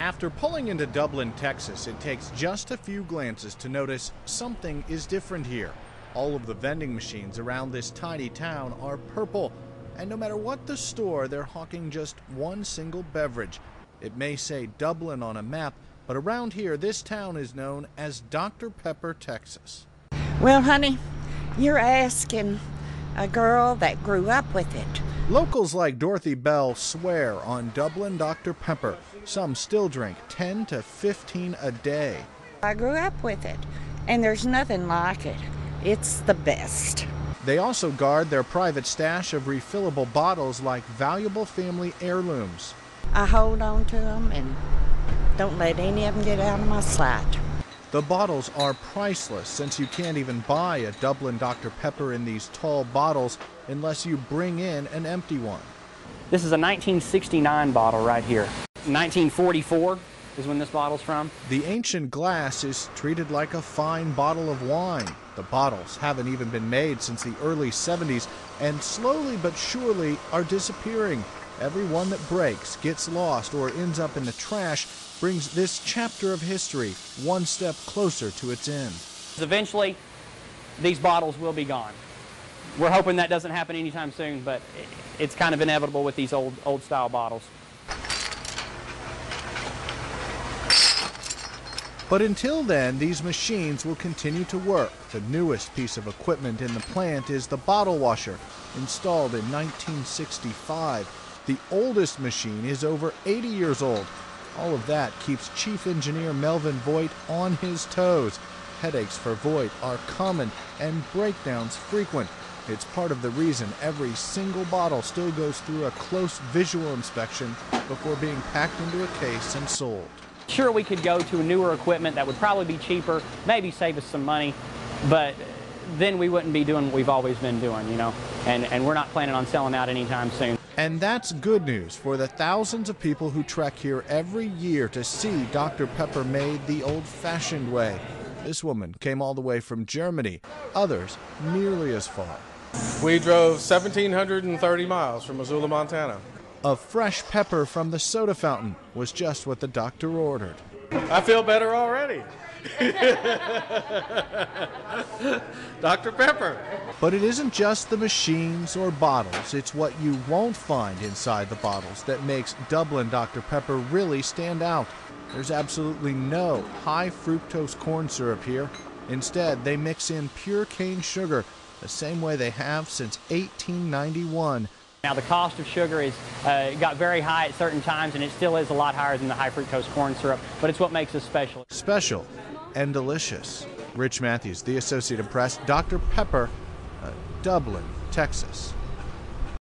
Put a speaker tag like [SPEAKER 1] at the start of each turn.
[SPEAKER 1] After pulling into Dublin, Texas, it takes just a few glances to notice something is different here. All of the vending machines around this tiny town are purple, and no matter what the store, they're hawking just one single beverage. It may say Dublin on a map, but around here, this town is known as Dr. Pepper, Texas.
[SPEAKER 2] Well, honey, you're asking a girl that grew up with it.
[SPEAKER 1] Locals like Dorothy Bell swear on Dublin Dr. Pepper. Some still drink 10 to 15 a day.
[SPEAKER 2] I grew up with it, and there's nothing like it. It's the best.
[SPEAKER 1] They also guard their private stash of refillable bottles like valuable family heirlooms.
[SPEAKER 2] I hold on to them and don't let any of them get out of my sight.
[SPEAKER 1] The bottles are priceless since you can't even buy a Dublin Dr. Pepper in these tall bottles unless you bring in an empty one.
[SPEAKER 3] This is a 1969 bottle right here. 1944 is when this bottle's from.
[SPEAKER 1] The ancient glass is treated like a fine bottle of wine. The bottles haven't even been made since the early 70s and slowly but surely are disappearing. Every one that breaks, gets lost, or ends up in the trash brings this chapter of history one step closer to its end.
[SPEAKER 3] Eventually, these bottles will be gone. We're hoping that doesn't happen anytime soon, but it's kind of inevitable with these old style bottles.
[SPEAKER 1] But until then, these machines will continue to work. The newest piece of equipment in the plant is the bottle washer, installed in 1965. The oldest machine is over 80 years old. All of that keeps Chief Engineer Melvin Voigt on his toes. Headaches for Voigt are common and breakdowns frequent. It's part of the reason every single bottle still goes through a close visual inspection before being packed into a case and sold.
[SPEAKER 3] Sure, we could go to newer equipment that would probably be cheaper, maybe save us some money, but then we wouldn't be doing what we've always been doing, you know, and we're not planning on selling out anytime soon.
[SPEAKER 1] And that's good news for the thousands of people who trek here every year to see Dr. Pepper made the old-fashioned way. This woman came all the way from Germany, others nearly as far.
[SPEAKER 4] We drove 1,730 miles from Missoula, Montana.
[SPEAKER 1] A fresh pepper from the soda fountain was just what the doctor ordered.
[SPEAKER 4] I feel better already. Dr. Pepper.
[SPEAKER 1] But it isn't just the machines or bottles, it's what you won't find inside the bottles that makes Dublin Dr. Pepper really stand out. There's absolutely no high fructose corn syrup here. Instead, they mix in pure cane sugar, the same way they have since 1891.
[SPEAKER 3] Now the cost of sugar is got very high at certain times, and it still is a lot higher than the high fructose corn syrup, but it's what makes us special.
[SPEAKER 1] Special and delicious. Rich Matthews, The Associated Press, Dr. Pepper, Dublin, Texas.